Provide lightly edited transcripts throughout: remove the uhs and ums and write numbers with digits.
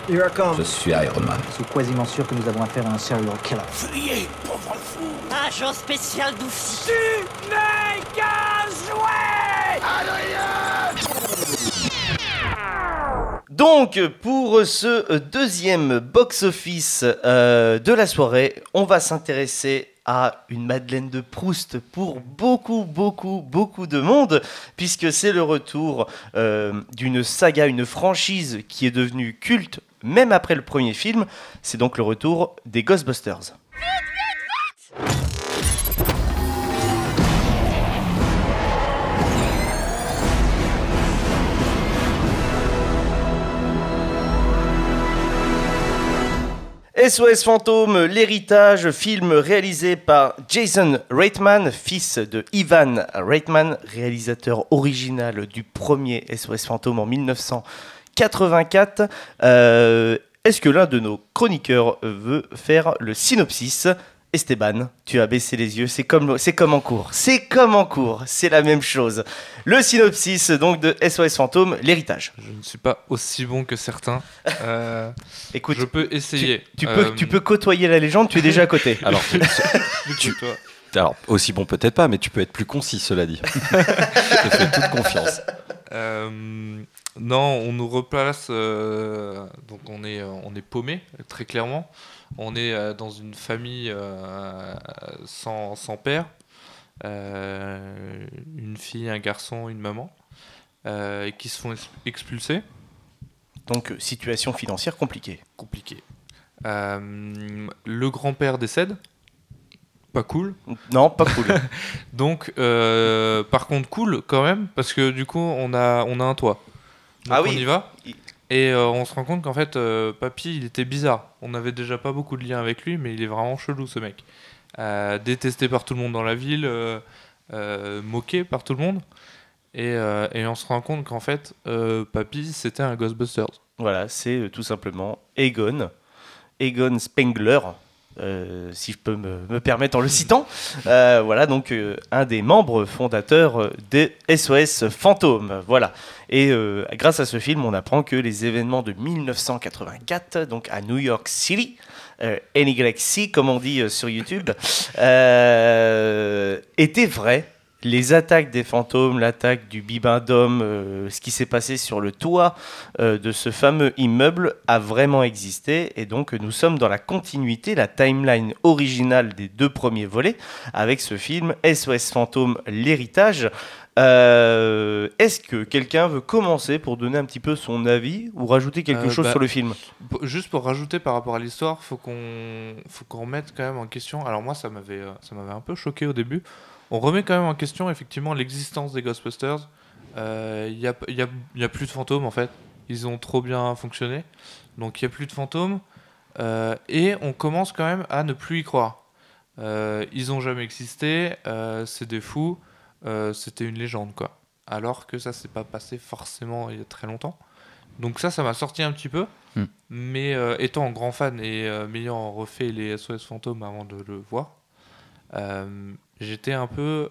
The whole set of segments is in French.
Here I come. Je suis Iron Man. Je suis quasiment sûr que nous avons affaire à un serial killer. Fuyez, pauvre fou! Agent spécial d'Oufsi. Tu n'es qu'un jouet! Donc, pour ce deuxième box-office de la soirée, on va s'intéresser à une Madeleine de Proust pour beaucoup de monde, puisque c'est le retour d'une saga, une franchise qui est devenue culte, même après le premier film. C'est donc le retour des Ghostbusters. SOS Fantôme, l'héritage, film réalisé par Jason Reitman, fils de Ivan Reitman, réalisateur original du premier SOS Fantôme en 1984. Est-ce que l'un de nos chroniqueurs veut faire le synopsis ? Esteban, tu as baissé les yeux, c'est comme en cours, c'est la même chose. Le synopsis donc de SOS Fantôme, l'héritage. Je ne suis pas aussi bon que certains. Écoute, je peux essayer. Tu peux côtoyer la légende, tu es déjà à côté. Alors, alors, aussi bon peut-être pas, mais tu peux être plus concis, cela dit. Je te fais toute confiance. Non, on nous replace, donc on est paumé, très clairement. On est dans une famille sans père, une fille, un garçon, une maman, qui se font expulser. Donc, situation financière compliquée. Le grand-père décède. Pas cool. Non, pas cool. Donc, par contre, cool quand même, parce que du coup, on a un toit. Donc on y va. Et on se rend compte qu'en fait, papy, il était bizarre. On n'avait déjà pas beaucoup de liens avec lui, mais il est vraiment chelou, ce mec. Détesté par tout le monde dans la ville, moqué par tout le monde. Et on se rend compte qu'en fait, papy, c'était un Ghostbusters. Voilà, c'est tout simplement Egon Spengler, si je peux me permettre en le citant. Voilà, donc un des membres fondateurs de SOS Fantôme. Voilà. Et grâce à ce film, on apprend que les événements de 1984, donc à New York City, NYC, comme on dit sur YouTube, étaient vrais. Les attaques des fantômes, l'attaque du Bibendum, ce qui s'est passé sur le toit de ce fameux immeuble a vraiment existé. Et donc nous sommes dans la continuité, la timeline originale des deux premiers volets, avec ce film SOS Fantôme, l'héritage. Est-ce que quelqu'un veut commencer pour donner un petit peu son avis ou rajouter quelque chose sur le film ? Juste pour rajouter par rapport à l'histoire, faut qu'on remette quand même en question. Alors moi, ça m'avait un peu choqué au début. On remet quand même en question effectivement l'existence des Ghostbusters. Il y a plus de fantômes en fait. Ils ont trop bien fonctionné. Donc il n'y a plus de fantômes. Et on commence quand même à ne plus y croire. Ils n'ont jamais existé. C'est des fous. C'était une légende quoi. Alors que ça s'est pas passé forcément il y a très longtemps. Donc ça m'a sorti un petit peu. Mais étant un grand fan et m'ayant refait les SOS Fantômes avant de le voir, j'étais un peu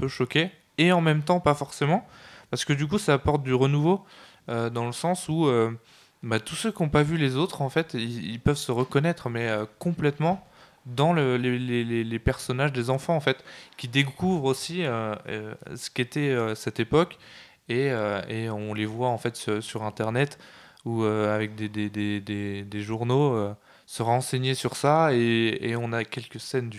choqué et en même temps pas forcément parce que du coup ça apporte du renouveau dans le sens où tous ceux qui n'ont pas vu les autres en fait ils peuvent se reconnaître mais complètement dans les personnages des enfants en fait qui découvrent aussi ce qu'était cette époque et on les voit en fait sur internet ou avec des journaux se renseigner sur ça et on a quelques scènes du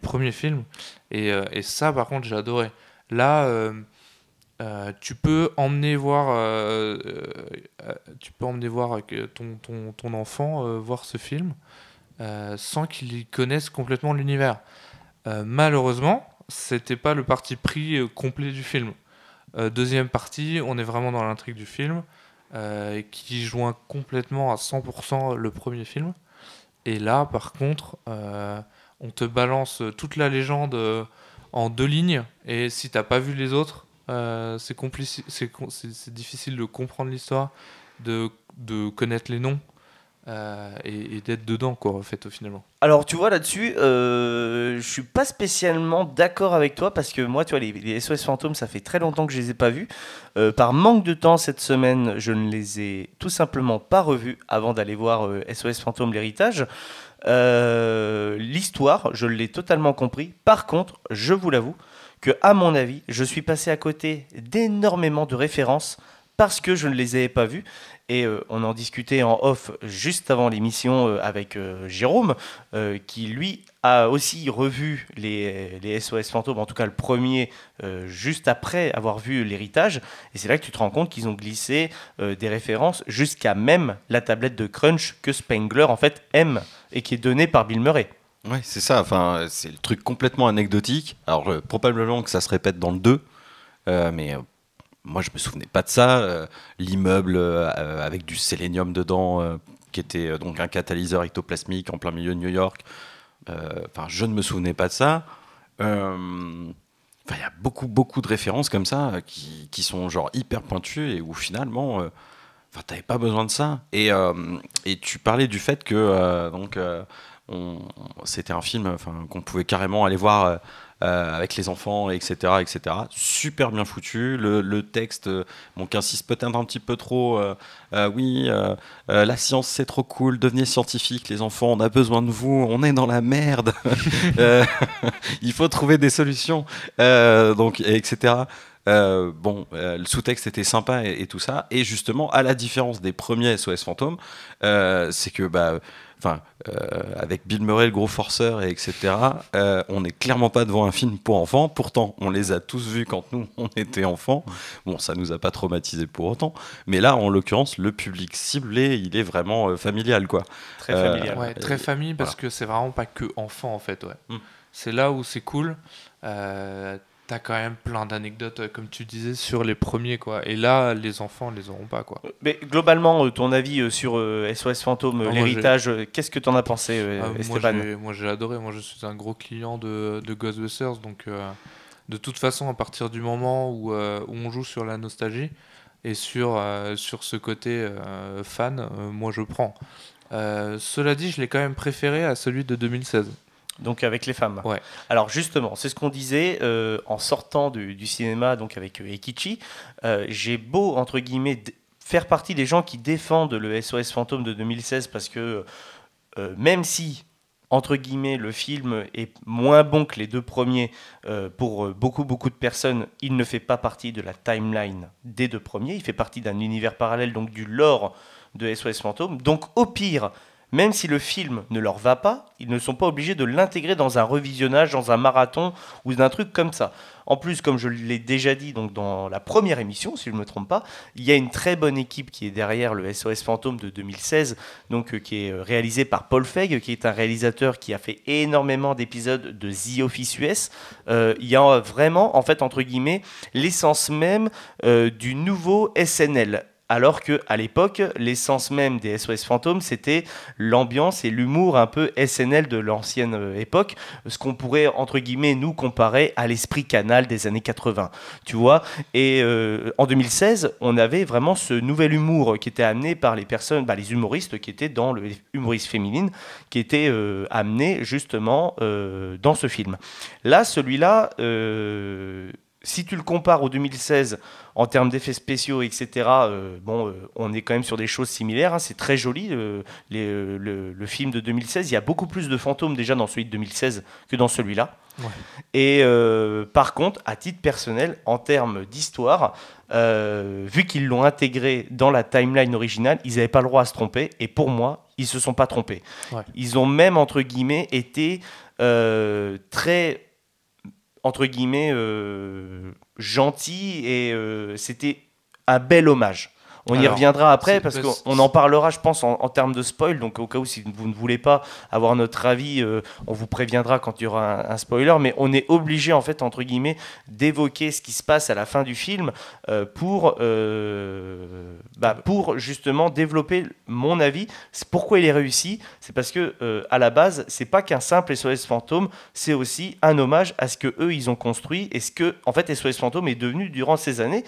premier film et ça par contre j'ai adoré. Là tu peux emmener voir ton enfant voir ce film sans qu'il connaisse complètement l'univers. Malheureusement c'était pas le parti pris complet du film. Deuxième partie, on est vraiment dans l'intrigue du film qui joint complètement à 100% le premier film et là par contre on te balance toute la légende en 2 lignes et si t'as pas vu les autres c'est difficile de comprendre l'histoire, de connaître les noms et d'être dedans, quoi, en fait, finalement. Alors tu vois là-dessus, je suis pas spécialement d'accord avec toi parce que moi tu vois les SOS Fantômes ça fait très longtemps que je les ai pas vus. Par manque de temps cette semaine je ne les ai tout simplement pas revus avant d'aller voir SOS Fantômes l'héritage. L'histoire je l'ai totalement compris. Par contre je vous l'avoue que à mon avis je suis passé à côté d'énormément de références parce que je ne les avais pas vues. Et on en discutait en off juste avant l'émission avec Jérôme, qui lui a aussi revu les SOS Fantômes, en tout cas le premier, juste après avoir vu l'héritage. Et c'est là que tu te rends compte qu'ils ont glissé des références jusqu'à même la tablette de Crunch que Spengler en fait aime et qui est donnée par Bill Murray. Ouais, c'est ça. Enfin, c'est le truc complètement anecdotique. Alors, probablement que ça se répète dans le 2, mais moi, je me souvenais pas de ça. L'immeuble avec du sélénium dedans, qui était donc un catalyseur ectoplasmique en plein milieu de New York. Enfin, je ne me souvenais pas de ça. Enfin, il y a beaucoup de références comme ça qui sont genre hyper pointues et où finalement, enfin, t'avais pas besoin de ça. Et tu parlais du fait que c'était un film, enfin, qu'on pouvait carrément aller voir. Avec les enfants, etc., etc. Super bien foutu. Le texte, bon, qui insiste peut-être un petit peu trop. Oui, la science c'est trop cool. Devenez scientifique, les enfants. On a besoin de vous. On est dans la merde. Il faut trouver des solutions. Donc, etc. Le sous-texte était sympa et tout ça. Et justement, à la différence des premiers SOS Fantômes, c'est que avec Bill Murray, le gros forceur, et etc., on n'est clairement pas devant un film pour enfants. Pourtant, on les a tous vus quand nous, on était enfants. Bon, ça nous a pas traumatisés pour autant. Mais là, en l'occurrence, le public ciblé, il est vraiment familial, quoi. Très familial. Ouais, très famille, parce que c'est vraiment pas que enfant, en fait. Ouais. C'est là où c'est cool. T'as quand même plein d'anecdotes, comme tu disais, sur les premiers, quoi. Et là, les enfants les auront pas, quoi. Mais globalement, ton avis sur SOS Fantôme, l'héritage, qu'est-ce que t'en as pensé, Stéphane ? Moi, j'ai adoré. Moi, je suis un gros client de Ghostbusters, donc de toute façon, à partir du moment où on joue sur la nostalgie et sur ce côté fan, moi, je prends. Cela dit, je l'ai quand même préféré à celui de 2016. Donc avec les femmes. Ouais. Alors justement, c'est ce qu'on disait en sortant du cinéma, donc avec Eikichi. J'ai beau, entre guillemets, faire partie des gens qui défendent le SOS Fantôme de 2016 parce que même si, entre guillemets, le film est moins bon que les deux premiers, pour beaucoup de personnes, il ne fait pas partie de la timeline des deux premiers. Il fait partie d'un univers parallèle, donc du lore de SOS Fantôme. Donc au pire... Même si le film ne leur va pas, ils ne sont pas obligés de l'intégrer dans un revisionnage, dans un marathon ou d'un truc comme ça. En plus, comme je l'ai déjà dit donc dans la première émission, si je ne me trompe pas, il y a une très bonne équipe qui est derrière le SOS Fantôme de 2016, donc, qui est réalisé par Paul Feig, qui est un réalisateur qui a fait énormément d'épisodes de The Office US. Il y a vraiment, en fait, entre guillemets, l'essence même du nouveau SNL. Alors qu'à l'époque, l'essence même des SOS Fantômes, c'était l'ambiance et l'humour un peu SNL de l'ancienne époque, ce qu'on pourrait, entre guillemets, nous comparer à l'esprit Canal des années 80, tu vois. Et en 2016, on avait vraiment ce nouvel humour qui était amené par les personnes, les humoristes qui étaient dans le humoriste féminine, qui étaient amenés justement dans ce film. Là, celui-là... si tu le compares au 2016 en termes d'effets spéciaux, etc., on est quand même sur des choses similaires. Hein, c'est très joli. Le film de 2016, il y a beaucoup plus de fantômes déjà dans celui de 2016 que dans celui-là. Ouais. Et par contre, à titre personnel, en termes d'histoire, vu qu'ils l'ont intégré dans la timeline originale, ils n'avaient pas le droit à se tromper. Et pour moi, ils ne se sont pas trompés. Ouais. Ils ont même, entre guillemets, été très... entre guillemets, gentil et c'était un bel hommage. On y reviendra après parce qu'on en parlera, je pense, en termes de spoil. Donc, au cas où, si vous ne voulez pas avoir notre avis, on vous préviendra quand il y aura un spoiler. Mais on est obligé, en fait, entre guillemets, d'évoquer ce qui se passe à la fin du film pour justement développer mon avis. C'est pourquoi il est réussi. C'est parce que, à la base, c'est pas qu'un simple SOS Fantôme, c'est aussi un hommage à ce que eux ils ont construit et ce que, en fait, SOS Fantôme est devenu durant ces années.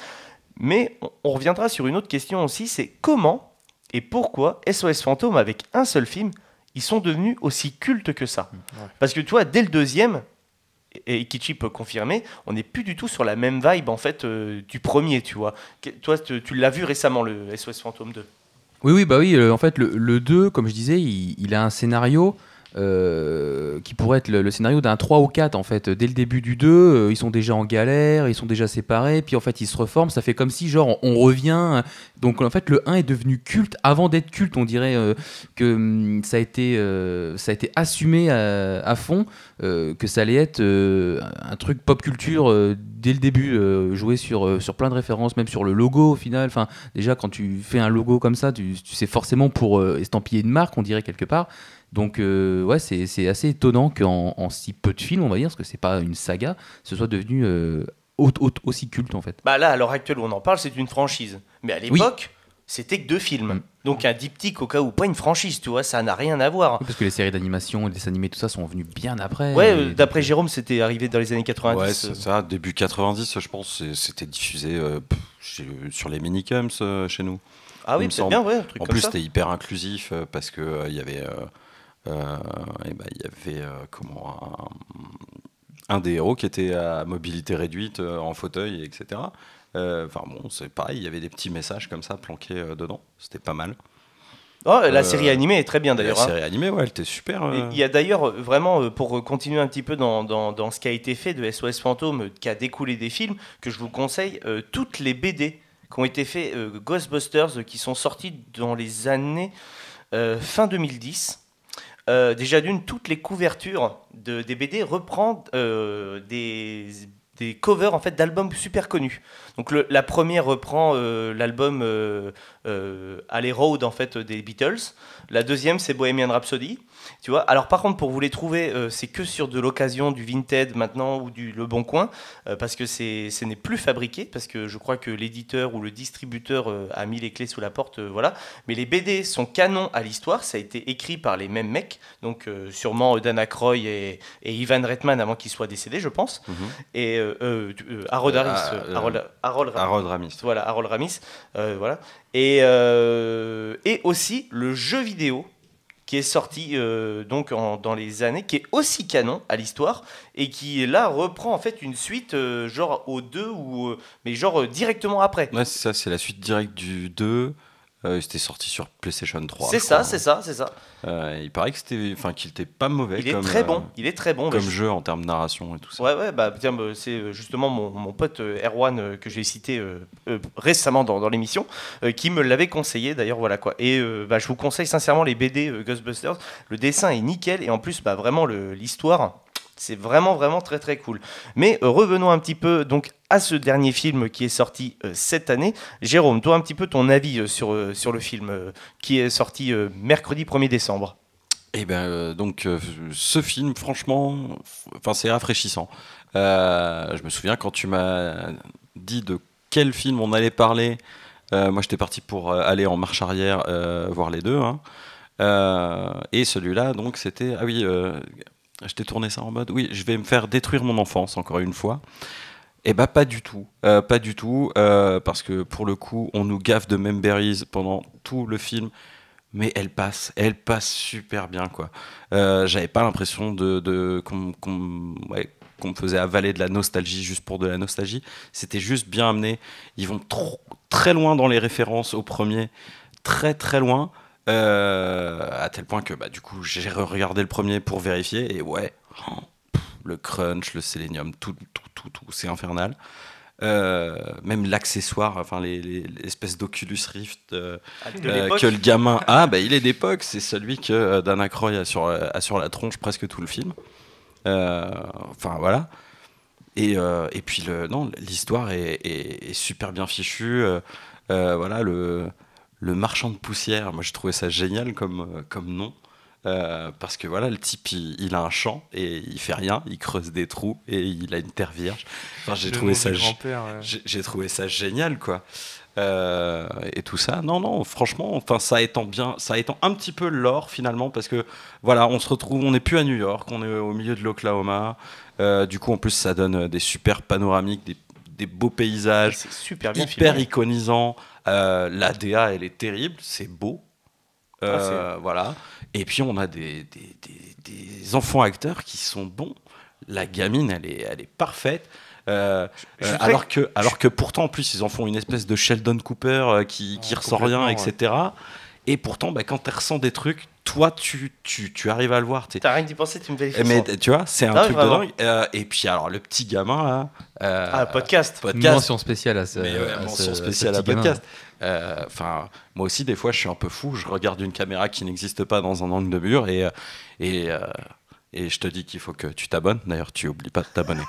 Mais on reviendra sur une autre question aussi, c'est comment et pourquoi SOS Fantôme, avec un seul film, ils sont devenus aussi cultes que ça. Ouais. Parce que toi, dès le deuxième, et Kichi peut confirmer, on n'est plus du tout sur la même vibe en fait du premier, tu vois. Toi, tu l'as vu récemment, le SOS Fantôme 2. Oui, bah oui, en fait, le 2, comme je disais, il a un scénario qui pourrait être le scénario d'un 3 ou 4, en fait. Dès le début du 2, ils sont déjà en galère, ils sont déjà séparés, puis en fait, ils se reforment. Ça fait comme si, genre, on revient. Donc, en fait, le 1 est devenu culte. Avant d'être culte, on dirait que ça a été assumé à fond, que ça allait être un truc pop culture dès le début, joué sur plein de références, même sur le logo au final. Enfin, déjà, quand tu fais un logo comme ça, tu sais forcément pour estampiller une marque, on dirait quelque part. Donc, ouais, c'est assez étonnant qu'en si peu de films, on va dire, parce que c'est pas une saga, ce soit devenu aussi culte en fait. Bah là, à l'heure actuelle où on en parle, c'est une franchise. Mais à l'époque, c'était que 2 films. Donc un diptyque au cas où, pas une franchise, tu vois, ça n'a rien à voir. Oui, parce que les séries d'animation, les dessins animés, tout ça sont venus bien après. Ouais, d'après Jérôme, c'était arrivé dans les années 90. Ouais, c'est ça, début 90, je pense, c'était diffusé sur les minicums chez nous. Ah oui, Il me peut-être semble. bien, ouais, un truc En comme plus, ça. c'était hyper inclusif parce que il y avait un des héros qui était à mobilité réduite en fauteuil, etc. Enfin bon, c'est pareil, il y avait des petits messages comme ça planqués dedans. C'était pas mal. Oh, la série animée est très bien d'ailleurs. La série animée, ouais, elle était super. Il y a d'ailleurs vraiment, pour continuer un petit peu dans ce qui a été fait de SOS Fantôme, qui a découlé des films, que je vous conseille, toutes les BD qui ont été faits Ghostbusters, qui sont sortis dans les années fin 2010. Déjà d'une, toutes les couvertures des BD reprennent des covers en fait d'albums super connus. Donc la première reprend l'album Alley Road en fait des Beatles. La deuxième c'est Bohemian Rhapsody. Tu vois. Alors par contre pour vous les trouver c'est que sur de l'occasion, du Vinted maintenant ou du Le Bon Coin parce que ce n'est plus fabriqué parce que je crois que l'éditeur ou le distributeur a mis les clés sous la porte voilà. Mais les BD sont canons à l'histoire. Ça a été écrit par les mêmes mecs donc sûrement Dan Aykroyd et Ivan Reitman avant qu'il soit décédé je pense. Et Harold Ramis. Voilà, Harold Ramis. Voilà. Et aussi le jeu vidéo qui est sorti donc dans les années, qui est aussi canon à l'histoire et qui là reprend en fait une suite genre au 2 ou mais genre directement après. Ouais, c'est ça, c'est la suite directe du 2. C'était sorti sur PlayStation 3. C'est ça, c'est ça, c'est ça. Il paraît que qu'il était pas mauvais. Il est très bon. Il est très bon. Comme jeu en termes de narration et tout ça. Ouais, bah tiens, c'est justement mon pote Erwan que j'ai cité récemment dans l'émission, qui me l'avait conseillé d'ailleurs, voilà quoi. Et je vous conseille sincèrement les BD Ghostbusters. Le dessin est nickel et en plus, vraiment l'histoire. C'est vraiment, vraiment très, très cool. Mais revenons un petit peu donc, à ce dernier film qui est sorti cette année. Jérôme, toi, un petit peu ton avis sur le film qui est sorti mercredi 1er décembre. Eh bien, ce film, franchement, c'est rafraîchissant. Je me souviens quand tu m'as dit de quel film on allait parler. Moi, j'étais parti pour aller en marche arrière voir les deux. Hein. Et celui-là, donc, c'était... Ah oui... je t'ai tourné ça en mode, oui, je vais me faire détruire mon enfance, encore une fois. Eh ben, pas du tout. Pas du tout, parce que pour le coup, on nous gaffe de Memberries pendant tout le film, mais elle passe super bien, quoi. J'avais pas l'impression qu'on me faisait avaler de la nostalgie juste pour de la nostalgie. C'était juste bien amené. Ils vont très loin dans les références au premier, très très loin. À tel point que du coup j'ai regardé le premier pour vérifier et ouais, le crunch, le sélénium, tout c'est infernal. Même l'accessoire, enfin l'espèce d'Oculus Rift que le gamin a, il est d'époque, c'est celui que Dan Aykroyd a sur la tronche presque tout le film. Enfin voilà. Et puis l'histoire est super bien fichue. Voilà le marchand de poussière, moi j'ai trouvé ça génial comme nom, parce que voilà, le type il a un champ et il fait rien, il creuse des trous et il a une terre vierge. Enfin, j'ai trouvé ça génial quoi. Et tout ça, non, franchement, ça étend un petit peu l'or finalement, parce que voilà, on se retrouve, on n'est plus à New York, on est au milieu de l'Oklahoma. Du coup, en plus, ça donne des super panoramiques, des beaux paysages, c'est super bien hyper filmé. iconisants, L'ADA, elle est terrible, c'est beau. Voilà. Et puis on a des enfants acteurs qui sont bons. La gamine, elle est parfaite. Alors que pourtant, en plus, ils en font une espèce de Sheldon Cooper qui ressent rien, etc. Et pourtant, quand elle ressent des trucs, toi, tu arrives à le voir. T'as rien d'y penser, tu me vérifies. Mais tu vois, c'est un truc vraiment. de dingue. Et puis, alors, le petit gamin, là. Podcast. Mention spéciale à ce. Mention spéciale à podcast. Enfin, moi aussi, des fois, je suis un peu fou. Je regarde une caméra qui n'existe pas dans un angle de mur et je te dis qu'il faut que tu t'abonnes. D'ailleurs, tu oublies pas de t'abonner.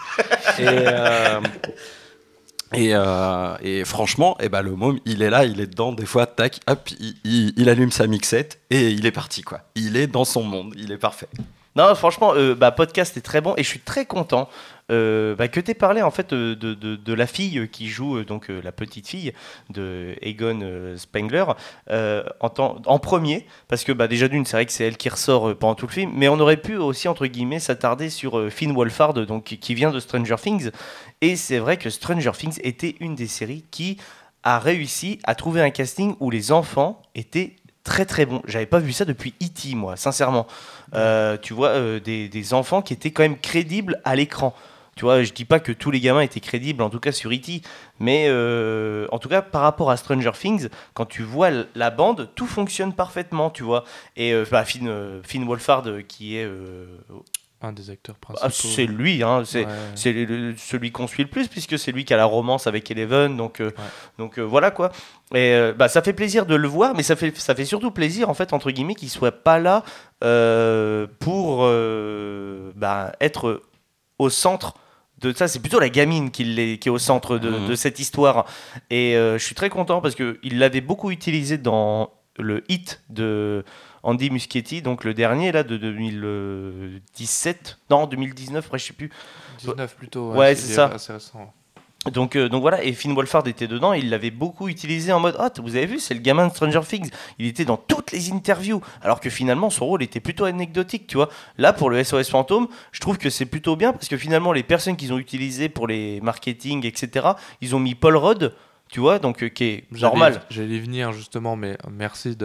Et franchement, le môme, il est là, il est dedans. Des fois, tac, hop, il allume sa mixette et il est parti, quoi. Il est dans son monde, il est parfait. Non, franchement, podcast est très bon et je suis très content que tu aies parlé en fait de la fille qui joue donc la petite fille de Egon Spengler en premier, parce que déjà d'une, c'est vrai que c'est elle qui ressort pendant tout le film, mais on aurait pu aussi entre guillemets s'attarder sur Finn Wolfhard, donc qui vient de Stranger Things, et c'est vrai que Stranger Things était une des séries qui a réussi à trouver un casting où les enfants étaient très très bons. J'avais pas vu ça depuis E.T., moi, sincèrement. Tu vois, des enfants qui étaient quand même crédibles à l'écran. Tu vois, je dis pas que tous les gamins étaient crédibles, en tout cas sur E.T., mais en tout cas par rapport à Stranger Things, quand tu vois la bande, tout fonctionne parfaitement, tu vois. Et Finn Wolfhard, qui est un des acteurs principaux. C'est lui, hein, c'est celui qu'on suit le plus, puisque c'est lui qui a la romance avec Eleven, donc voilà quoi. Et ça fait plaisir de le voir, mais ça fait surtout plaisir en fait entre guillemets qu'il soit pas là pour être au centre de ça. C'est plutôt la gamine qui est au centre de cette histoire. Et je suis très content parce que il l'avait beaucoup utilisé dans le hit de Andy Muschietti, donc le dernier là de 2017, non 2019, après je sais plus. 19 plutôt. Ouais, c'est ça. Assez récent. Donc voilà, et Finn Wolfhard était dedans, et il l'avait beaucoup utilisé en mode vous avez vu, c'est le gamin de Stranger Things, il était dans toutes les interviews, alors que finalement son rôle était plutôt anecdotique, tu vois. Là pour le SOS Fantôme, je trouve que c'est plutôt bien, parce que finalement les personnes qu'ils ont utilisées pour les marketing, etc., ils ont mis Paul Rudd, tu vois, donc qui est normal. J'allais venir justement, mais merci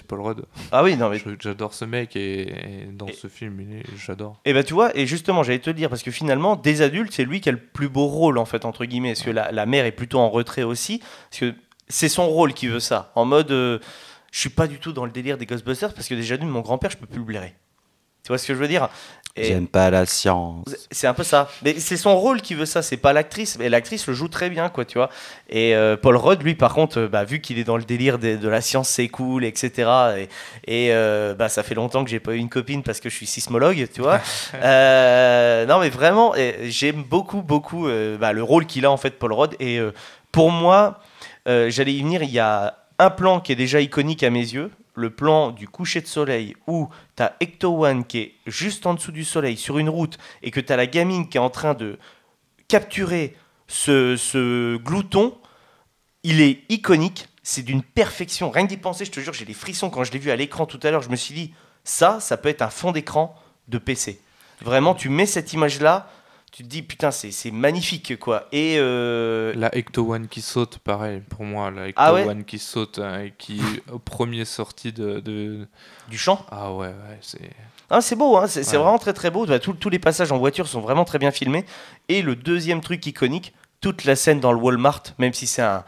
Paul Rudd. Ah oui, non mais j'adore ce mec et dans ce film, j'adore. Et tu vois, et justement, j'allais te le dire, parce que finalement, des adultes, c'est lui qui a le plus beau rôle en fait entre guillemets, parce que la mère est plutôt en retrait aussi, parce que c'est son rôle qui veut ça, en mode, je suis pas du tout dans le délire des Ghostbusters, parce que déjà d'une, mon grand-père, je peux plus le blairer. Tu vois ce que je veux dire? J'aime pas la science. C'est un peu ça. Mais c'est son rôle qui veut ça, c'est pas l'actrice. Mais l'actrice le joue très bien, quoi, tu vois. Et Paul Rudd, lui, par contre, vu qu'il est dans le délire de la science, c'est cool, etc. Et ça fait longtemps que j'ai pas eu une copine parce que je suis sismologue, tu vois. Non, mais vraiment, j'aime beaucoup le rôle qu'il a, en fait, Paul Rudd. Et pour moi, j'allais y venir, il y a un plan qui est déjà iconique à mes yeux. Le plan du coucher de soleil où tu as Ecto-1 qui est juste en dessous du soleil sur une route et que tu as la gamine qui est en train de capturer ce glouton, il est iconique, c'est d'une perfection. Rien que d'y penser, je te jure, j'ai des frissons quand je l'ai vu à l'écran tout à l'heure. Je me suis dit, ça peut être un fond d'écran de PC. Vraiment, tu mets cette image-là, tu te dis, putain, c'est magnifique, quoi. Et la Ecto-1 qui saute, pareil, pour moi. La Ecto-1 qui saute, qui au premier sorti du champ. Ah ouais, c'est... Ah, c'est beau, hein, c'est vraiment très très beau. Tous les passages en voiture sont vraiment très bien filmés. Et le deuxième truc iconique, toute la scène dans le Walmart, même si ça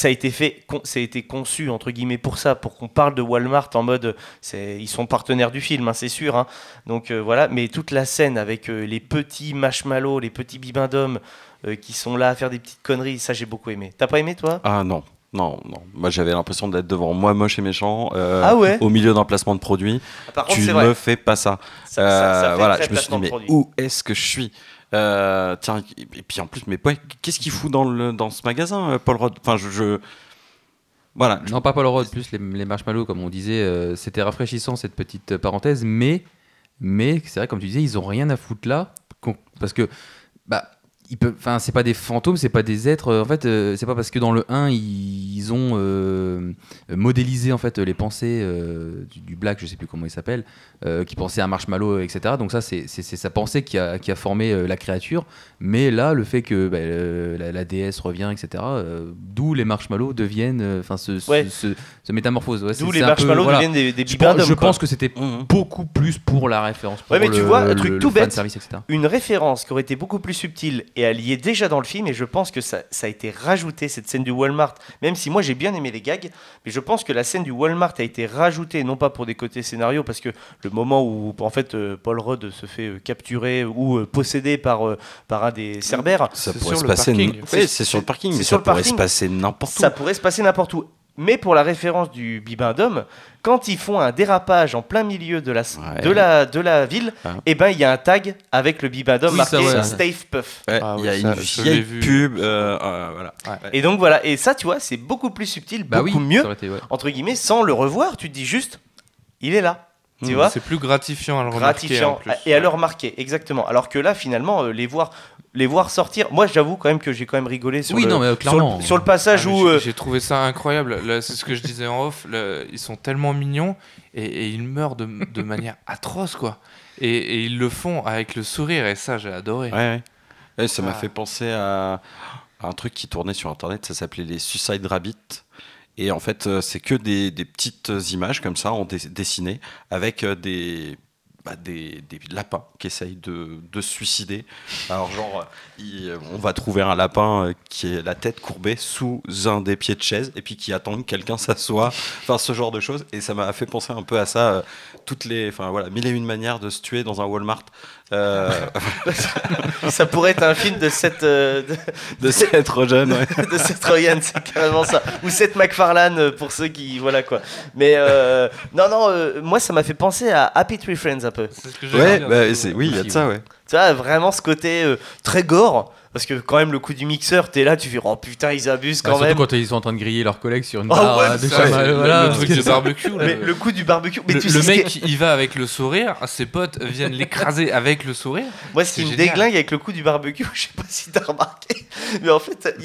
a été conçu entre guillemets pour ça, pour qu'on parle de Walmart en mode, ils sont partenaires du film, hein, c'est sûr. Hein. Donc voilà, mais toute la scène avec les petits marshmallows, les petits bibendums qui sont là à faire des petites conneries, ça j'ai beaucoup aimé. T'as pas aimé toi? Ah non. Moi j'avais l'impression d'être devant moi moche et méchant au milieu d'un placement de produit. Par contre, tu ne me fais pas ça. Ça voilà, fait je me suis dit mais où est-ce que je suis? Tiens, et puis en plus, mais qu'est-ce qu'il fout dans ce magasin, Paul Rudd? Enfin, voilà. Non, pas Paul Rudd, plus les marshmallows, comme on disait, c'était rafraîchissant cette petite parenthèse, mais c'est vrai, comme tu disais, ils ont rien à foutre là, parce que c'est pas des fantômes, c'est pas des êtres. En fait, c'est pas parce que dans le 1 ils ont modéliser en fait les pensées du Black, je sais plus comment il s'appelle, qui pensait à Marshmallow, etc. Donc ça, c'est sa pensée qui a formé la créature. Mais là, le fait que la déesse revient, etc. D'où les marshmallows deviennent, se métamorphosent. Ouais, d'où les marshmallows deviennent des bibendums. Je pense que c'était beaucoup plus pour la référence. Pour mais tu vois, un truc tout bête, service, etc. Une référence qui aurait été beaucoup plus subtile et elle y est déjà dans le film, et je pense que ça a été rajouté, cette scène du Walmart, même si moi j'ai bien aimé les gags, mais je pense que la scène du Walmart a été rajoutée, non pas pour des côtés scénario, parce que le moment où en fait Paul Rudd se fait capturer ou posséder par un des Cerbères, ça C'est pourrait sur se le passer. parking. Oui, c'est sur le parking, c'est mais sur ça le pourrait parking. se passer n'importe où. ça pourrait se passer n'importe où. Mais pour la référence du bibendum, quand ils font un dérapage en plein milieu de la ville, et ben il y a un tag avec le bibendum marqué Stave Puff. Ouais, Ah il y a oui, une ça, je vieille l'ai vu. pub, voilà. Et donc voilà, et ça tu vois, c'est beaucoup plus subtil, beaucoup mieux, ça aurait été, entre guillemets, sans le revoir, tu te dis juste, il est là. Tu vois, C'est plus gratifiant à le remarquer. gratifiant en plus. et à le remarquer, exactement. Alors que là, finalement, les voir sortir. Moi, j'avoue quand même que j'ai quand même rigolé sur, sur le passage où. J'ai trouvé ça incroyable. Là, c'est ce que je disais en off. Là, ils sont tellement mignons et ils meurent de manière atroce, quoi. Et ils le font avec le sourire, et ça, j'ai adoré. Ouais, ça m'a fait penser à un truc qui tournait sur Internet, ça s'appelait les Suicide Rabbits. Et en fait, c'est que des petites images comme ça, dessinées, avec des lapins qui essayent de se suicider. Alors genre, on va trouver un lapin qui est la tête courbée sous un des pieds de chaise, et puis qui attend que quelqu'un s'assoie, enfin ce genre de choses. Et ça m'a fait penser un peu à ça, mille et une manières de se tuer dans un Walmart. Ça pourrait être un film de Seth Rogen, ouais. de Seth Rogen, c'est carrément ça. Ou Seth MacFarlane pour ceux qui voilà quoi. Mais moi ça m'a fait penser à Happy Tree Friends un peu. C'est ce que j'allais dire. Oui, il y a de ça, ouais. Tu vois, vraiment ce côté très gore. Parce que quand même le coup du mixeur, t'es là, tu fais oh putain ils abusent quand surtout même. quand ils sont en train de griller leurs collègues sur une Oh, barre ouais, de ça, chamal, le truc du barbecue. Là, Mais le coup du barbecue. Mais tu sais le ce mec, qui- il va avec le sourire, ses potes viennent l'écraser avec le sourire. Moi, ce qui c'est me génial. déglingue avec le coup du barbecue, je sais pas si t'as remarqué, mais en fait,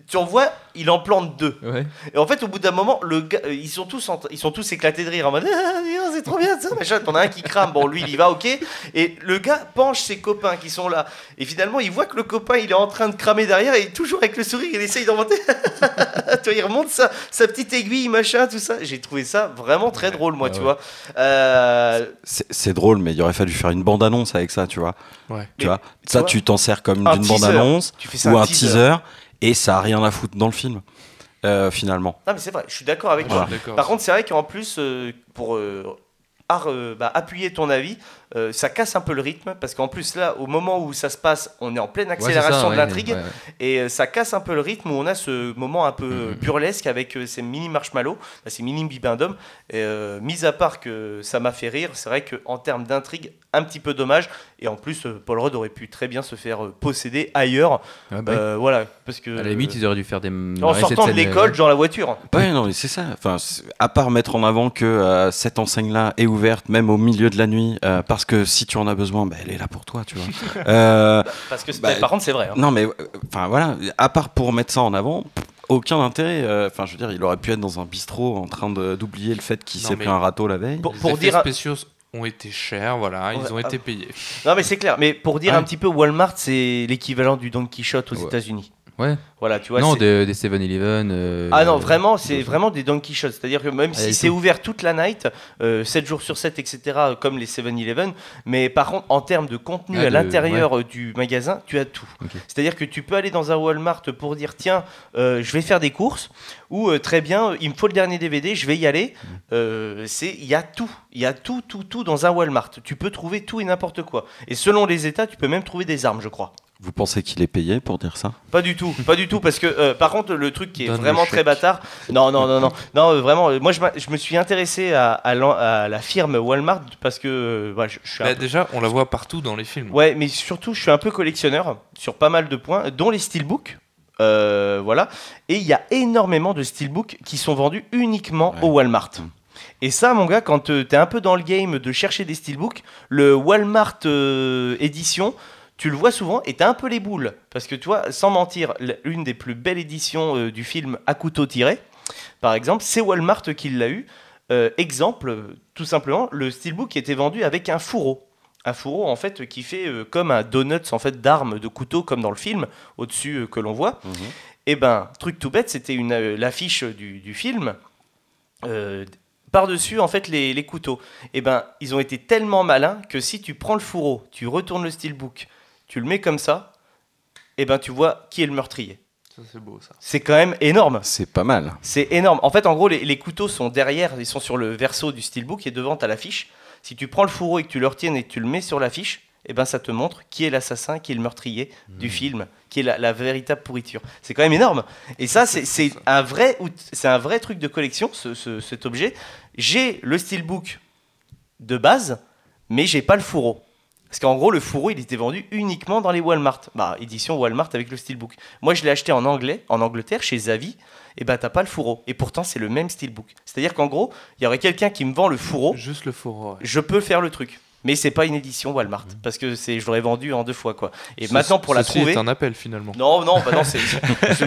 tu en vois, il en plante deux. Ouais. Et en fait, au bout d'un moment, le gars, ils sont tous éclatés de rire en mode c'est trop bien ça, machin. T'en as un qui crame, bon, lui, il y va, ok. Et le gars penche ses copains qui sont là. Et finalement, il voit que le copain, il est en train de cramer derrière, et toujours avec le sourire, il essaye d'en monter. Tu vois, il remonte sa petite aiguille, machin, tout ça. J'ai trouvé ça vraiment très drôle, moi, tu vois. C'est drôle, mais il aurait fallu faire une bande-annonce avec ça, tu vois. Ouais. Tu vois, ça, vois, tu t'en sers comme un d'une teaser. bande-annonce Tu fais ça ou un un teaser. teaser, et ça a rien à foutre dans le film, finalement. Non, mais c'est vrai, je suis d'accord avec toi. D'accord. Par contre, c'est vrai qu'en plus, pour appuyer ton avis, ça casse un peu le rythme, parce qu'en plus là, au moment où ça se passe, on est en pleine accélération de l'intrigue, et ça casse un peu le rythme où on a ce moment un peu burlesque avec ces mini marshmallows, ces mini bibendums. Mis à part que ça m'a fait rire, c'est vrai qu'en termes d'intrigue, un petit peu dommage, et en plus, Paul Rudd aurait pu très bien se faire posséder ailleurs. Voilà, parce que À la limite, ils auraient dû faire des. en sortant de l'école, genre la voiture. Ouais, non, mais c'est ça. Enfin, à part mettre en avant que cette enseigne-là est ouverte même au milieu de la nuit, parce que si tu en as besoin, elle est là pour toi, tu vois. Parce que par contre, c'est vrai. Hein. Non, mais enfin voilà, à part pour mettre ça en avant, aucun intérêt. Enfin, je veux dire, il aurait pu être dans un bistrot en train d'oublier le fait qu'il Non, s'est mais- pris un râteau la veille. Pour Les effets dire- spéciaux ont été chers, voilà, ils ont été payés. Non, mais c'est clair. Mais pour dire Ouais. un petit peu, Walmart, c'est l'équivalent du Don Quichotte aux Ouais. États-Unis. Ouais. Voilà, tu vois. Non, c'est- des 7-Eleven. Ah non, vraiment, c'est vraiment des Don Quichotte. C'est-à-dire que même si et c'est tout. ouvert toute la night, 7 jours sur 7, etc., comme les 7-Eleven, mais par contre, en termes de contenu à l'intérieur du magasin, tu as tout. Ok. C'est-à-dire que tu peux aller dans un Walmart pour dire, tiens, je vais faire des courses, ou très bien, il me faut le dernier DVD, je vais y aller. Il y a tout. Il y a tout dans un Walmart. Tu peux trouver tout et n'importe quoi. Et selon les États, tu peux même trouver des armes, je crois. Vous pensez qu'il est payé pour dire ça? Pas du tout, parce que par contre le truc qui est Donne vraiment le très chèque. bâtard, non, vraiment, moi je me suis intéressé à la firme Walmart parce que je suis un peu- Déjà, on la voit partout dans les films. ouais, mais surtout je suis un peu collectionneur sur pas mal de points, dont les steelbooks. Voilà, et il y a énormément de steelbooks qui sont vendus uniquement au Walmart. Et ça, mon gars, quand t'es un peu dans le game de chercher des steelbooks, le Walmart édition, tu le vois souvent et t'as un peu les boules. Parce que tu vois, sans mentir, l'une des plus belles éditions du film À couteau tiré, Par exemple, c'est Walmart qui l'a eu. Exemple, tout simplement, le Steelbook était vendu avec un fourreau. Un fourreau en fait qui fait comme un donut en fait d'armes, de couteaux comme dans le film au-dessus que l'on voit. Et ben truc tout bête, c'était l'affiche du film. Par-dessus en fait les couteaux. Et ben ils ont été tellement malins que si tu prends le fourreau, tu retournes le Steelbook, tu le mets comme ça, et ben tu vois qui est le meurtrier. Ça, c'est beau, ça. C'est quand même énorme. C'est pas mal. C'est énorme. En fait, en gros, les couteaux sont derrière, ils sont sur le verso du Steelbook et devant, tu as l'affiche. Si tu prends le fourreau et que tu le retiennes et que tu le mets sur l'affiche, eh ben, ça te montre qui est l'assassin, qui est le meurtrier du film, qui est la véritable pourriture. C'est quand même énorme. Et ça, c'est un vrai truc de collection, cet objet. J'ai le Steelbook de base, mais j'ai pas le fourreau. Parce qu'en gros, le fourreau, il était vendu uniquement dans les Walmart. Bah, édition Walmart avec le Steelbook. Moi, je l'ai acheté en Angleterre, chez Zavi. Et bah, t'as pas le fourreau. Et pourtant, c'est le même Steelbook. C'est-à-dire qu'en gros, il y aurait quelqu'un qui me vend le fourreau. Juste le fourreau. Ouais. Je peux faire le truc. Mais c'est pas une édition Walmart. Parce que je l'aurais vendu en 2 fois, quoi. Et maintenant, pour la trouver. C'est un appel, finalement. Non, je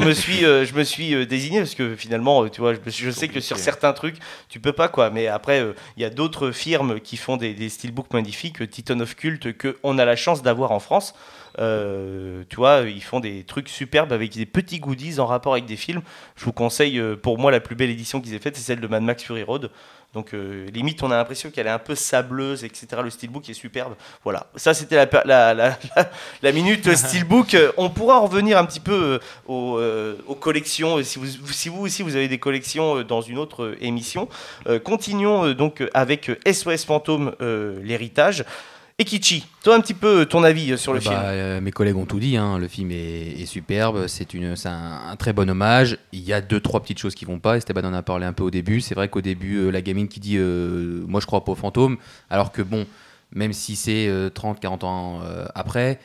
me suis désigné parce que finalement, tu vois, je sais que sur certains trucs, tu peux pas, quoi. Mais après, il y a d'autres firmes qui font des steelbooks magnifiques, Titan of Cult, qu'on a la chance d'avoir en France. Tu vois, ils font des trucs superbes avec des petits goodies en rapport avec des films. Je vous conseille, pour moi, la plus belle édition qu'ils aient faite, c'est celle de Mad Max Fury Road. Donc limite on a l'impression qu'elle est un peu sableuse, etc. Le steelbook est superbe. Voilà, ça c'était la minute steelbook. On pourra en revenir un petit peu aux collections, si vous aussi vous avez des collections dans une autre émission. Continuons donc avec SOS Fantôme, l'héritage. Ekichi, toi un petit peu ton avis sur le film. Mes collègues ont tout dit, hein. Le film est superbe, c'est un très bon hommage. Il y a 2-3 petites choses qui vont pas, Esteban en a parlé un peu au début. C'est vrai qu'au début, la gamine qui dit moi je crois pas aux fantômes, alors que bon, même si c'est 30-40 ans après,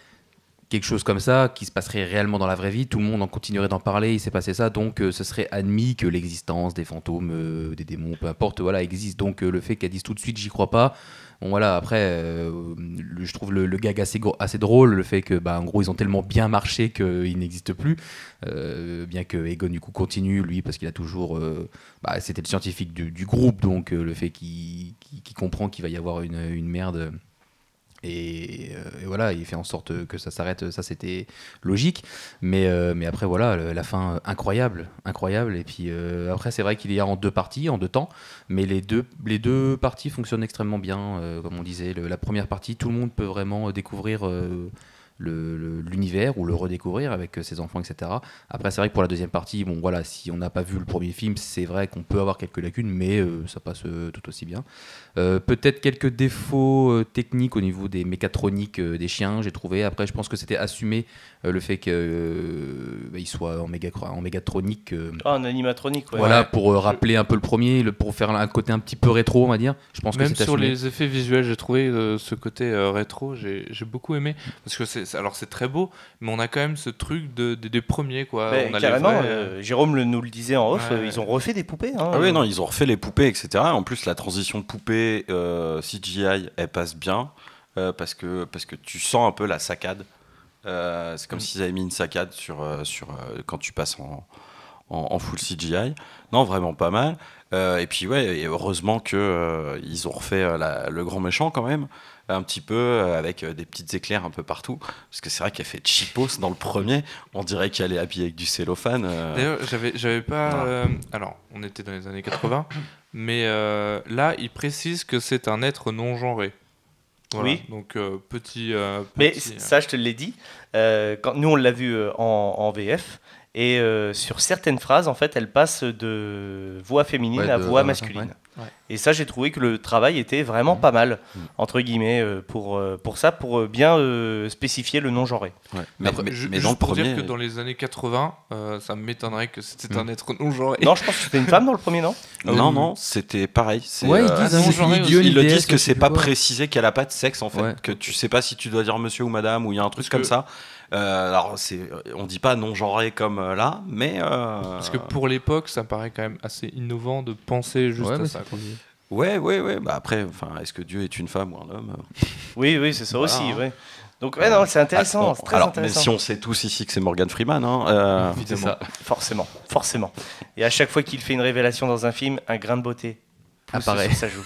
quelque chose comme ça, qui se passerait réellement dans la vraie vie, tout le monde en continuerait d'en parler, il s'est passé ça, donc ce serait admis que l'existence des fantômes, des démons, peu importe, voilà, existe. Donc le fait qu'elle dise tout de suite j'y crois pas, bon voilà, après je trouve le gag assez drôle, le fait que en gros ils ont tellement bien marché qu'ils n'existent plus, bien que Egon du coup continue lui parce qu'il a toujours c'était le scientifique du groupe, donc le fait qu'il comprend qu'il va y avoir une merde. Et voilà, il fait en sorte que ça s'arrête, ça c'était logique, mais après voilà, la fin incroyable, et puis après c'est vrai qu'il y a en 2 parties, en 2 temps, mais les deux parties fonctionnent extrêmement bien, comme on disait. La première partie, tout le monde peut vraiment découvrir l'univers ou le redécouvrir avec ses enfants, etc. Après c'est vrai que pour la deuxième partie, bon voilà, si on n'a pas vu le premier film, c'est vrai qu'on peut avoir quelques lacunes, mais ça passe tout aussi bien. Peut-être quelques défauts techniques au niveau des mécatroniques des chiens, j'ai trouvé. Après je pense que c'était assumé le fait qu'il soit en mégatronique. En animatronique, ouais. Voilà, pour rappeler un peu le premier, pour faire un côté un petit peu rétro, on va dire. Je pense même que c'est sur assumé. les effets visuels, j'ai trouvé ce côté rétro, j'ai beaucoup aimé. Parce que c'est très beau, mais on a quand même ce truc des premiers, quoi. On a carrément, vrais, Jérôme nous le disait en off, ouais. Ils ont refait des poupées. Hein. Ah oui, non, ils ont refait les poupées, etc. En plus, la transition de poupée CGI, elle passe bien, parce que tu sens un peu la saccade. C'est comme s'ils avaient mis une saccade sur quand tu passes en full CGI. Non, vraiment pas mal. Et puis ouais, et heureusement que ils ont refait le grand méchant quand même, un petit peu avec des petites éclairs un peu partout, parce que c'est vrai qu'elle fait cheapos dans le premier. On dirait qu'elle est habillée avec du cellophane. D'ailleurs, j'avais pas. Alors, on était dans les années 80, mais là, il précise que c'est un être non genré. Voilà, oui. Donc mais ça, je te l'ai dit. Quand nous, on l'a vu en VF. Et sur certaines phrases, en fait, elle passe de voix féminine à voix masculine. Ouais. Et ça, j'ai trouvé que le travail était vraiment pas mal, entre guillemets, pour ça, pour bien spécifier le non-genré. Ouais. Mais dans juste le pour premier, dire que dans les années 80, ça m'étonnerait que c'était un être non-genré. Non, je pense que c'était une femme dans le premier, non ? Non, c'était pareil. Ouais, ils disent non-genré ni aussi. Dieu, ni Ils le déesse, disent que je sais c'est plus pas quoi. précisé qu'elle a pas de sexe en fait, Ouais. que tu sais pas si tu dois dire monsieur ou madame ou il y a un truc Parce comme que- ça. Alors on dit pas non genré comme là, mais Parce que pour l'époque, ça paraît quand même assez innovant de penser juste Ouais, à mais ça. c'est- quoi. ouais. Bah après, est-ce que Dieu est une femme ou un homme Oui, c'est ça Voilà, aussi, hein. ouais. Donc ouais, non, c'est intéressant, c'est très alors, intéressant. mais si on sait tous ici que c'est Morgan Freeman, hein, C'est ça. Forcément. Et à chaque fois qu'il fait une révélation dans un film, un grain de beauté pousse Apparaît. sur sa joue.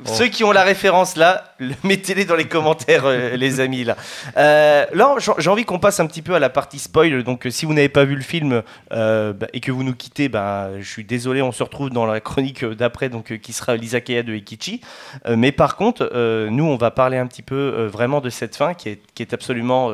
Ceux qui ont la référence là, mettez-les dans les commentaires, les amis là. Là, j'ai envie qu'on passe un petit peu à la partie spoil. Donc, si vous n'avez pas vu le film et que vous nous quittez, je suis désolé. On se retrouve dans la chronique d'après, donc qui sera l'Izakaya de Ekichi. Mais par contre, nous, on va parler un petit peu vraiment de cette fin qui est absolument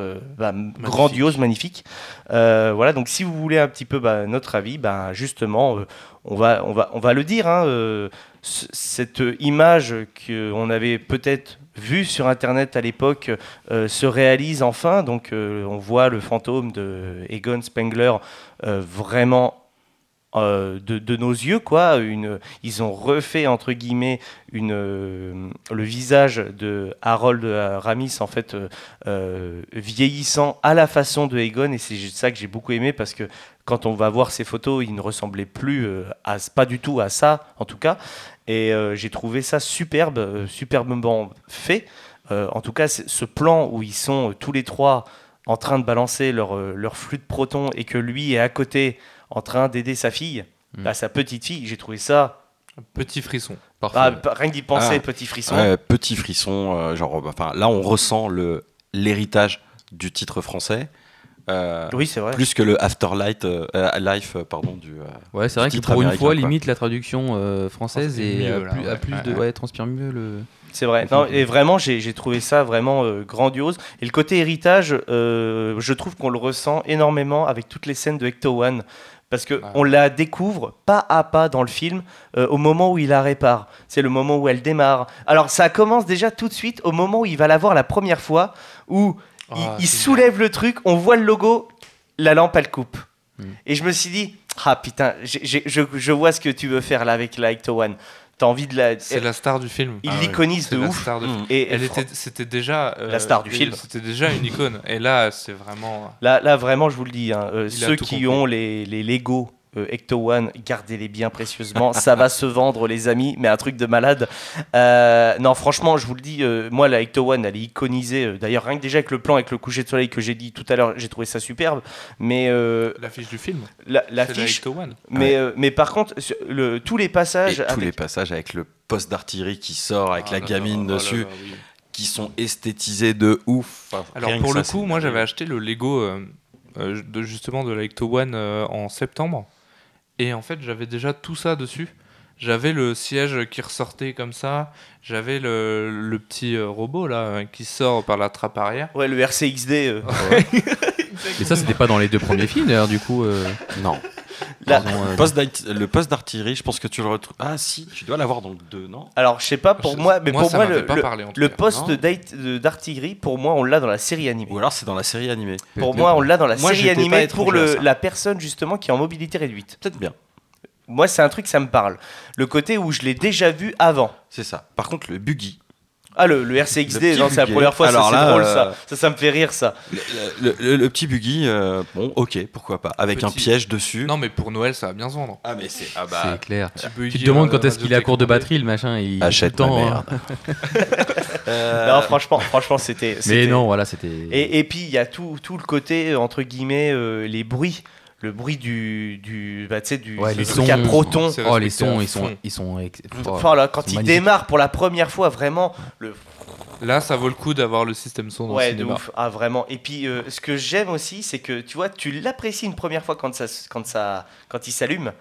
grandiose, magnifique. Voilà. Donc, si vous voulez un petit peu notre avis, justement. On va le dire, hein, cette image qu'on avait peut-être vue sur Internet à l'époque se réalise enfin. Donc, on voit le fantôme de Egon Spengler vraiment de nos yeux, quoi. Ils ont refait, entre guillemets, le visage de Harold Ramis, en fait, vieillissant à la façon de Egon. Et c'est ça que j'ai beaucoup aimé, parce que quand on va voir ces photos, il ne ressemblait plus pas du tout à ça, en tout cas. Et j'ai trouvé ça superbement fait. En tout cas, ce plan où ils sont tous les trois en train de balancer leur flux de protons et que lui est à côté en train d'aider sa fille, sa petite fille, j'ai trouvé ça... Petit frisson. Rien que d'y penser, petit frisson. Petit frisson, là on ressent l'héritage du titre français. Oui, c'est vrai. Plus que le Afterlife, du. Ouais, c'est vrai que titre pour une américain, fois, quoi. limite la traduction française transpire mieux le. C'est vrai. Non, et vraiment, j'ai trouvé ça vraiment grandiose. Et le côté héritage, je trouve qu'on le ressent énormément avec toutes les scènes de Ecto One. Parce qu'on la découvre pas à pas dans le film au moment où il la répare. C'est le moment où elle démarre. Alors ça commence déjà tout de suite au moment où il va la voir la première fois, où il soulève le truc, on voit le logo, la lampe elle coupe. Et je me suis dit, ah putain, je vois ce que tu veux faire là avec la Ecto One. T'as envie de la... C'est la star du film. Il l'iconise de ouf. Et c'était déjà la star du film. C'était déjà une icône. Et là, c'est vraiment. Là, vraiment, je vous le dis, hein, ceux qui compris. ont les Lego Ecto One, gardez-les bien précieusement. Ça va se vendre, les amis, mais un truc de malade. Non, franchement, je vous le dis, moi, la Ecto One, elle est iconisée. D'ailleurs, rien que déjà avec le plan, avec le coucher de soleil que j'ai dit tout à l'heure, j'ai trouvé ça superbe. Mais l'affiche du film. L'affiche. Ecto One. Mais par contre, tous les passages. Les passages avec le poste d'artillerie qui sort avec la gamine dessus, qui sont esthétisés de ouf. Alors, pour le coup, moi, j'avais acheté le Lego justement de la Ecto One en septembre. Et en fait, j'avais déjà tout ça dessus. J'avais le siège qui ressortait comme ça. J'avais le petit robot là qui sort par la trappe arrière. Ouais, le RCXD. Et ça, c'était pas dans les deux premiers films d'ailleurs, du coup. Non. Le poste d'artillerie, je pense que tu le retrouves. Ah si, tu dois l'avoir dans le 2, non? Alors, je sais pas pour moi, mais pour moi, le poste Non. d'artillerie, pour moi, on l'a dans la série animée. Ou alors c'est dans la série animée. Pour moi, on l'a dans la série j'étais pas animée étranger pour à ça. la personne justement qui est en mobilité réduite. Peut-être bien. Moi, c'est un truc, ça me parle. Le côté où je l'ai déjà vu avant. C'est ça. Par contre, le buggy. Ah, le RCXD, Le c'est la petit première fois, alors c'est là, drôle ça. Ça me fait rire ça. Le petit buggy, bon, ok, pourquoi pas. Avec un piège dessus. Non, mais pour Noël, ça va bien se vendre. Ah, mais c'est. C'est clair. Petit Tu buggy, te demandes quand est-ce qu'il est à court de radiothèque batterie, le machin. Il Achète tout le ma temps, merde. Non, franchement, c'était. Mais non, voilà, c'était. Et puis, il y a tout le côté, entre guillemets, les bruits. Le bruit du les truc sons. à proton. C'est Oh, les respecté sons, à ils sont. fond. Ils sont Voilà, quand ils sont il magnifiques. démarre pour la première fois, vraiment, Là, ça vaut le coup d'avoir le système son dans le ouais, de cinéma. ouf. Ah, vraiment. Et puis, ce que j'aime aussi, c'est que tu vois, tu l'apprécies une première fois quand il s'allume,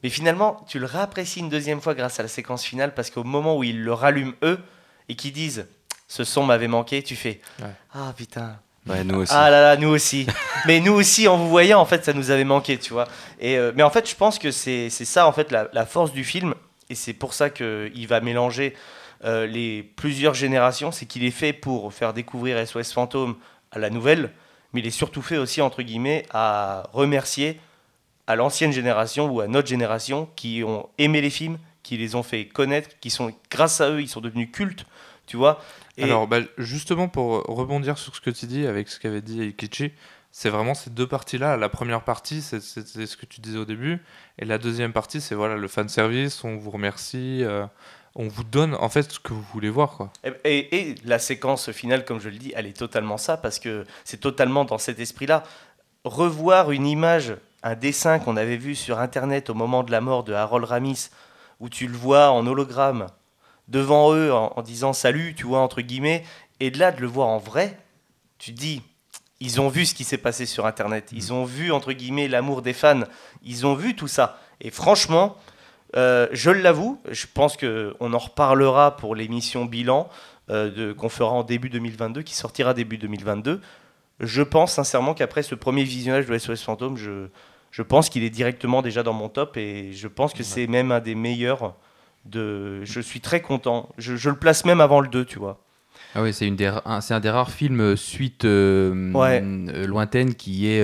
mais finalement, tu le réapprécies une deuxième fois grâce à la séquence finale, parce qu'au moment où ils le rallument eux et qu'ils disent, ce son m'avait manqué, tu fais, ah putain. Ouais, nous aussi. Ah là là, nous aussi. Mais nous aussi, en vous voyant, en fait, ça nous avait manqué, tu vois. Mais en fait, je pense que c'est ça, en fait, la force du film, et c'est pour ça qu'il va mélanger les plusieurs générations. C'est qu'il est fait pour faire découvrir SOS Fantôme à la nouvelle, mais il est surtout fait aussi, entre guillemets, à remercier à l'ancienne génération ou à notre génération qui ont aimé les films, qui les ont fait connaître, qui sont, grâce à eux, ils sont devenus cultes, tu vois. Et Alors, justement, pour rebondir sur ce que tu dis avec ce qu'avait dit Eikichi, c'est vraiment ces deux parties-là. La première partie, c'est ce que tu disais au début. Et la deuxième partie, c'est voilà, le fanservice, on vous remercie, on vous donne en fait ce que vous voulez voir, quoi. Et la séquence finale, comme je le dis, elle est totalement ça, parce que c'est totalement dans cet esprit-là. Revoir une image, un dessin qu'on avait vu sur Internet au moment de la mort de Harold Ramis, où tu le vois en hologramme, devant eux, en disant « salut », tu vois, entre guillemets, et de là, de le voir en vrai, tu te dis, ils ont vu ce qui s'est passé sur Internet, ils ont vu, entre guillemets, l'amour des fans, ils ont vu tout ça. Et franchement... je l'avoue, je pense qu'on en reparlera pour l'émission bilan qu'on fera en début 2022, qui sortira début 2022. Je pense sincèrement qu'après ce premier visionnage de SOS Fantôme, je pense qu'il est directement déjà dans mon top et je pense que c'est même un des meilleurs. Je suis très content. Je le place même avant le 2, tu vois. Ah oui, c'est un des rares films suite lointaine qui est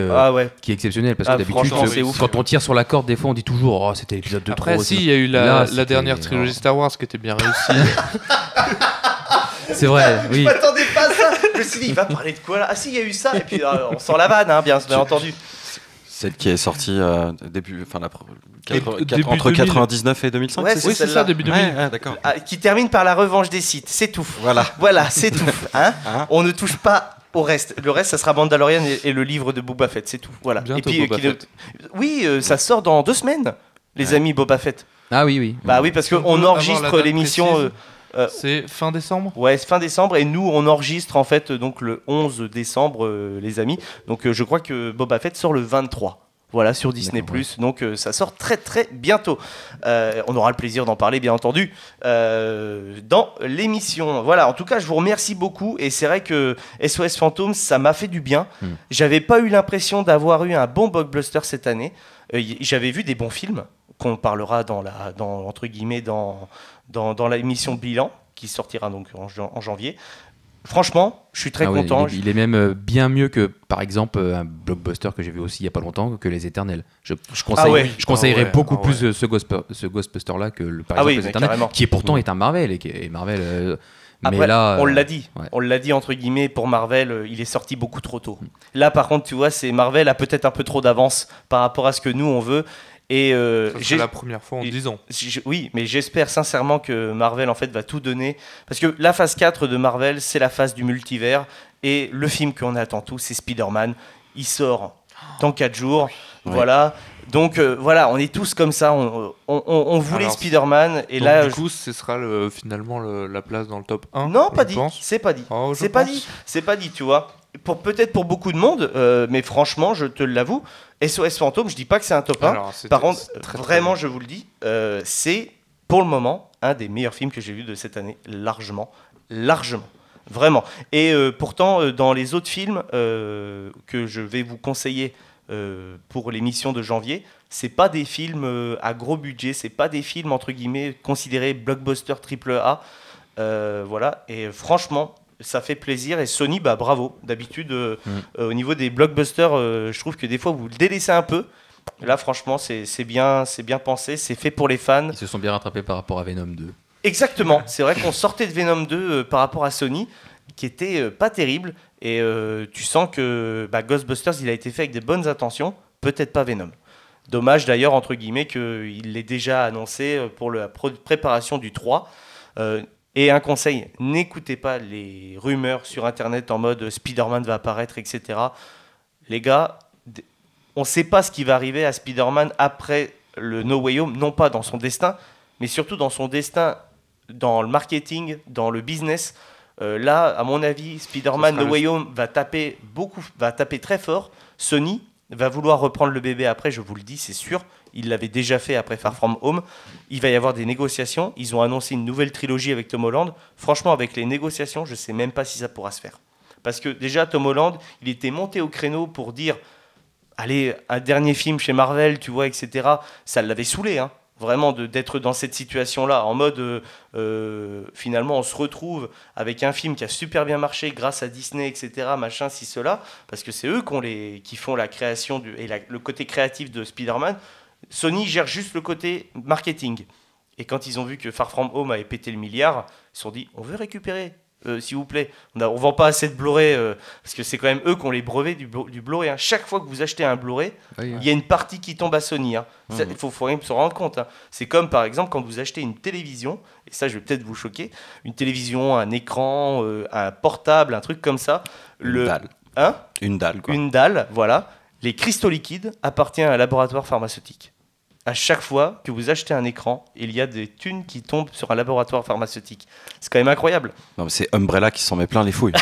exceptionnel. Parce que d'habitude, c'est ouf. quand on tire sur la corde, des fois on dit toujours « Oh, c'était l'épisode de Après, trop ». si, il y a eu la dernière trilogie Star Wars qui était bien réussie. C'est vrai, oui. Je m'attendais pas à ça. Je me suis dit, il va parler de quoi là? Ah si, il y a eu ça. Et puis on sent la vanne, hein, bien entendu. Celle qui est sortie début, enfin début entre 2000. 99 et 2005. Ouais, Oui, c'est ça, début 2000. Ouais, d'accord. Qui termine par la revanche des Sith, c'est tout. Voilà. Voilà, c'est tout. Hein, on ne touche pas au reste. Le reste, ça sera Mandalorian et le livre de Boba Fett, c'est tout. Voilà. Bientôt, et puis, Boba Fett. Oui, ça sort dans 2 semaines, les amis Boba Fett. Ah oui, oui. Bah oui, parce Si on qu'on peut avoir enregistre la date l'émission. précise. C'est fin décembre. Ouais, c'est fin décembre et nous on enregistre en fait donc le 11 décembre, les amis. Donc je crois que Boba Fett sort le 23. Voilà, sur Disney+. Donc ça sort très très bientôt. On aura le plaisir d'en parler bien entendu dans l'émission. Voilà, en tout cas je vous remercie beaucoup et c'est vrai que SOS Fantôme ça m'a fait du bien. J'avais pas eu l'impression d'avoir eu un bon blockbuster cette année. J'avais vu des bons films qu'on parlera entre guillemets dans l'émission bilan qui sortira donc en janvier. Franchement, je suis très content. Il est même bien mieux que, par exemple, un blockbuster que j'ai vu aussi il n'y a pas longtemps, que Les Éternels. Je conseillerais beaucoup plus ce Ghostbuster-là que, par exemple, Les Éternels, qui est pourtant est un Marvel. Et Marvel... Après, mais là, on l'a dit, entre guillemets, pour Marvel, il est sorti beaucoup trop tôt. Là, par contre, tu vois, Marvel a peut-être un peu trop d'avance par rapport à ce que nous, on veut. Et c'est la première fois en 10 ans. Oui, mais j'espère sincèrement que Marvel en fait va tout donner. Parce que la phase 4 de Marvel, c'est la phase du multivers. Et le film qu'on attend tous, c'est Spider-Man. Il sort dans 4 jours. Oui. Voilà. Donc voilà, on est tous comme ça. On voulait Spider-Man. Et donc, là, du coup, ce sera finalement la place dans le top 1. Non, pas dit. C'est pas dit. Oh, c'est pas dit. C'est pas dit, tu vois. Peut-être pour beaucoup de monde, mais franchement, je te l'avoue, SOS Fantôme, je dis pas que c'est un top 1. Alors, par contre, vraiment, je vous le dis, c'est pour le moment un des meilleurs films que j'ai vu de cette année, largement, vraiment. Et pourtant, dans les autres films que je vais vous conseiller pour l'émission de janvier, c'est pas des films à gros budget, c'est pas des films entre guillemets considérés blockbuster AAA, voilà. Et franchement, ça fait plaisir et Sony, bah bravo. D'habitude, au niveau des blockbusters, je trouve que des fois vous le délaissez un peu. Là, franchement, c'est bien pensé, c'est fait pour les fans. Ils se sont bien rattrapés par rapport à Venom 2. Exactement. C'est vrai qu'on sortait de Venom 2 par rapport à Sony, qui était pas terrible. Et tu sens que Ghostbusters, il a été fait avec des bonnes intentions. Peut-être pas Venom. Dommage d'ailleurs, entre guillemets, qu'il l'ait déjà annoncé pour la préparation du 3. Et un conseil, n'écoutez pas les rumeurs sur Internet en mode Spider-Man va apparaître, etc. Les gars, on ne sait pas ce qui va arriver à Spider-Man après le No Way Home, non pas dans son destin, mais surtout dans son destin, dans le marketing, dans le business. Là, à mon avis, Spider-Man No Way Home va taper très fort. Sony va vouloir reprendre le bébé après, je vous le dis, c'est sûr. Il l'avait déjà fait après Far From Home. Il va y avoir des négociations. Ils ont annoncé une nouvelle trilogie avec Tom Holland. Franchement, avec les négociations, je ne sais même pas si ça pourra se faire. Parce que déjà, Tom Holland, il était monté au créneau pour dire allez, un dernier film chez Marvel, tu vois, etc. Ça l'avait saoulé, hein. Vraiment, d'être dans cette situation-là, en mode, finalement, on se retrouve avec un film qui a super bien marché grâce à Disney, etc., machin, ci, cela, parce que c'est eux qui font la création le côté créatif de Spider-Man. Sony gère juste le côté marketing. Et quand ils ont vu que Far From Home avait pété le milliard, ils se sont dit, on veut récupérer s'il vous plaît. On vend pas assez de Blu-ray parce que c'est quand même eux qui ont les brevets du Blu-ray. Hein. Chaque fois que vous achetez un Blu-ray, il y a une partie qui tombe à Sony. Hein. Il faut quand même se rendre compte. Hein. C'est comme par exemple quand vous achetez une télévision, et ça je vais peut-être vous choquer, une télévision, un écran, un portable, un truc comme ça. Une dalle. Hein ? Une dalle, quoi. Une dalle, voilà. Les cristaux liquides appartiennent à un laboratoire pharmaceutique. À chaque fois que vous achetez un écran, il y a des thunes qui tombent sur un laboratoire pharmaceutique. C'est quand même incroyable. Non, mais c'est Umbrella qui s'en met plein les fouilles.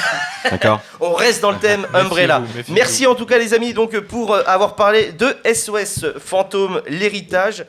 D'accord ? On reste dans le thème Umbrella. Méfiez-vous. Merci en tout cas les amis donc pour avoir parlé de SOS Fantôme, l'héritage.